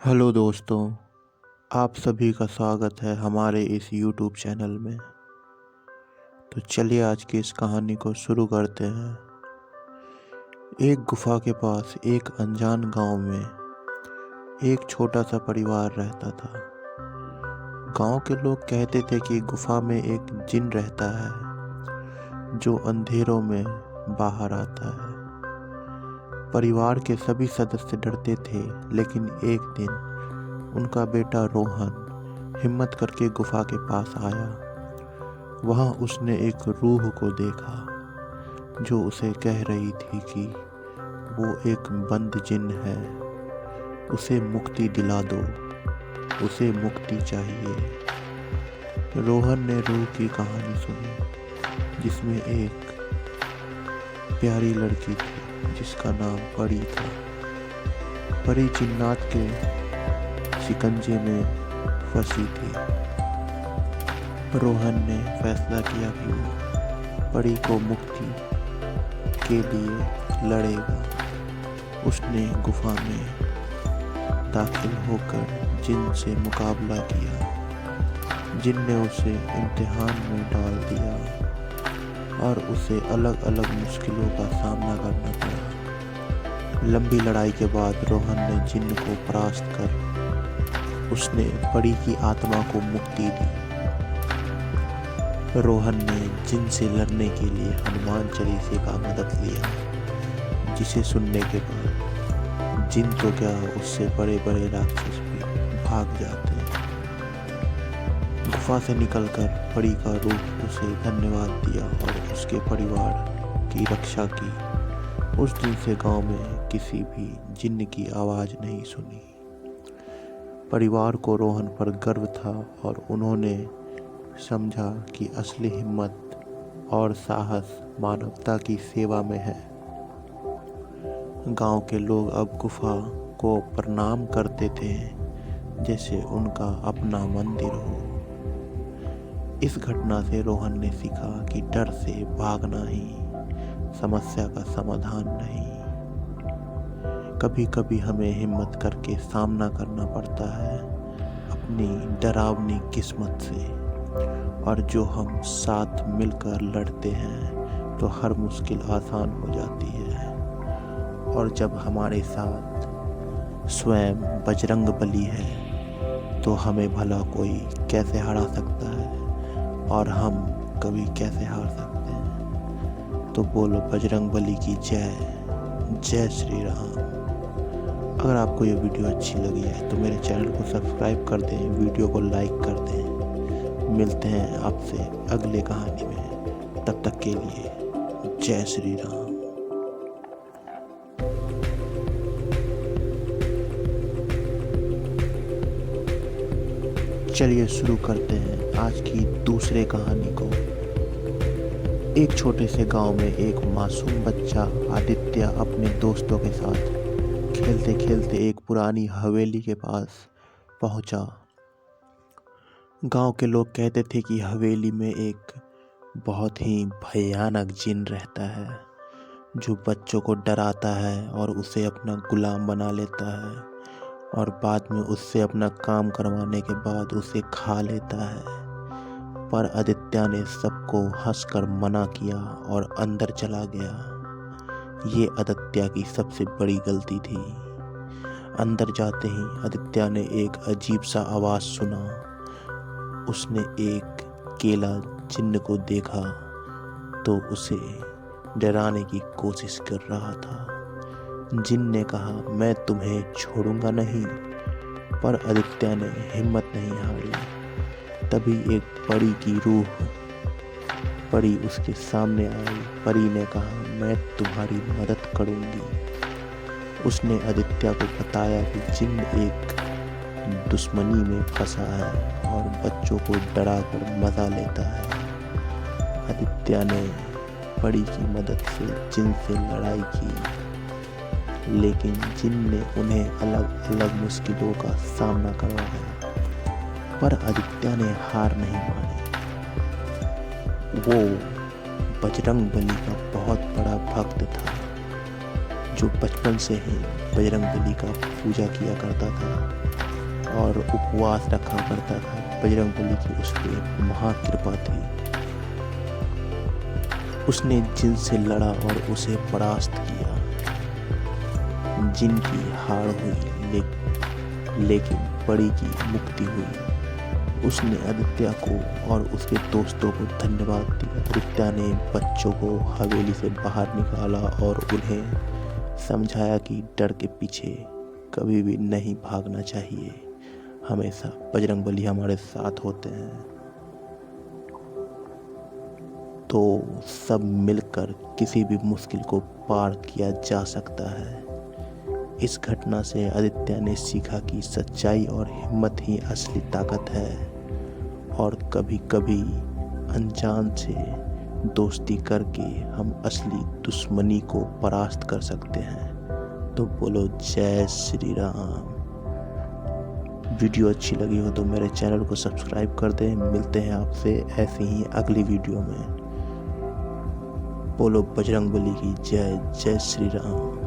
Hello दोस्तों, आप सभी का स्वागत है हमारे इस YouTube चैनल में। तो चलिए आज की इस कहानी को शुरू करते हैं। एक गुफा के पास एक अनजान गांव में एक छोटा सा परिवार रहता था। गांव के लोग कहते थे कि गुफा में एक जिन रहता है जो अंधेरों में बाहर आता है। परिवार के सभी सदस्य डरते थे, लेकिन एक दिन उनका बेटा रोहन हिम्मत करके गुफा के पास आया। वहां उसने एक रूह को देखा जो उसे कह रही थी कि वो एक बंद जिन है, उसे मुक्ति दिला दो, उसे मुक्ति चाहिए। रोहन ने रूह की कहानी सुनी, जिसमें एक प्यारी लड़की थी जिसका नाम परी था। परी जिन्नात के शिकंजे में फंसी थी। रोहन ने फैसला किया कि वो परी को मुक्ति के लिए लड़ेगा। उसने गुफा में दाखिल होकर जिन से मुकाबला किया। जिन ने उसे इम्तिहान में डाल दिया और उसे अलग अलग मुश्किलों का सामना करना पड़ा। लंबी लड़ाई के बाद रोहन ने जिन को परास्त कर उसने परी की आत्मा को मुक्ति दी। रोहन ने जिन से लड़ने के लिए हनुमान चालीसा का मदद लिया, जिसे सुनने के बाद जिन तो क्या, उससे बड़े बड़े राक्षस भी भाग जाते हैं। गुफा से निकलकर परी का रूप उसे धन्यवाद दिया और उसके परिवार की रक्षा की। उस दिन से गांव में किसी भी जिन्न की आवाज़ नहीं सुनी। परिवार को रोहन पर गर्व था और उन्होंने समझा कि असली हिम्मत और साहस मानवता की सेवा में है। गांव के लोग अब गुफा को प्रणाम करते थे जैसे उनका अपना मंदिर हो। इस घटना से रोहन ने सीखा कि डर से भागना ही समस्या का समाधान नहीं। कभी कभी हमें हिम्मत करके सामना करना पड़ता है अपनी डरावनी किस्मत से, और जो हम साथ मिलकर लड़ते हैं तो हर मुश्किल आसान हो जाती है। और जब हमारे साथ स्वयं बजरंग बली है तो हमें भला कोई कैसे हरा सकता है, और हम कभी कैसे हार सकते हैं। तो बोलो बजरंग बली की जय, जय श्री राम। अगर आपको ये वीडियो अच्छी लगी है तो मेरे चैनल को सब्सक्राइब कर दें, वीडियो को लाइक कर दें। मिलते हैं आपसे अगले कहानी में, तब तक के लिए जय श्री राम। चलिए शुरू करते हैं आज की दूसरे कहानी को। एक छोटे से गांव में एक मासूम बच्चा आदित्य अपने दोस्तों के साथ खेलते खेलते एक पुरानी हवेली के पास पहुंचा। गांव के लोग कहते थे कि हवेली में एक बहुत ही भयानक जिन रहता है जो बच्चों को डराता है और उसे अपना गुलाम बना लेता है, और बाद में उससे अपना काम करवाने के बाद उसे खा लेता है। पर आदित्य ने सबको हंसकर मना किया और अंदर चला गया। ये आदित्य की सबसे बड़ी गलती थी। अंदर जाते ही आदित्य ने एक अजीब सा आवाज़ सुना। उसने एक केला जिन्न को देखा तो उसे डराने की कोशिश कर रहा था। जिन ने कहा, मैं तुम्हें छोड़ूंगा नहीं। पर आदित्य ने हिम्मत नहीं हारी। तभी एक परी की रूह परी उसके सामने आई। परी ने कहा, मैं तुम्हारी मदद करूंगी। उसने आदित्य को बताया कि जिन एक दुश्मनी में फंसा है और बच्चों को डराकर मजा लेता है। आदित्य ने परी की मदद से जिन से लड़ाई की, लेकिन जिन ने उन्हें अलग अलग मुश्किलों का सामना करवाया। पर आदित्य ने हार नहीं मानी। वो बजरंग बली का बहुत बड़ा भक्त था, जो बचपन से ही बजरंग बली का पूजा किया करता था। और उपवास रखा करता था। बजरंगबली की उस पर महान कृपा थी। उसने जिन से लड़ा और उसे परास्त किया। जिन की हार हुई लेकिन बड़ी की मुक्ति हुई। उसने आदित्य को और उसके दोस्तों को धन्यवाद दिया। आदित्य ने बच्चों को हवेली से बाहर निकाला और उन्हें समझाया कि डर के पीछे कभी भी नहीं भागना चाहिए। हमेशा बजरंगबली हमारे साथ होते हैं। तो सब मिलकर किसी भी मुश्किल को पार किया जा सकता है। इस घटना से आदित्य ने सीखा कि सच्चाई और हिम्मत ही असली ताकत है और कभी कभी अनजान से दोस्ती करके हम असली दुश्मनी को परास्त कर सकते हैं। तो बोलो जय श्री राम। वीडियो अच्छी लगी हो तो मेरे चैनल को सब्सक्राइब कर दें। मिलते हैं आपसे ऐसी ही अगली वीडियो में। बोलो बजरंगबली की जय। जय श्री राम।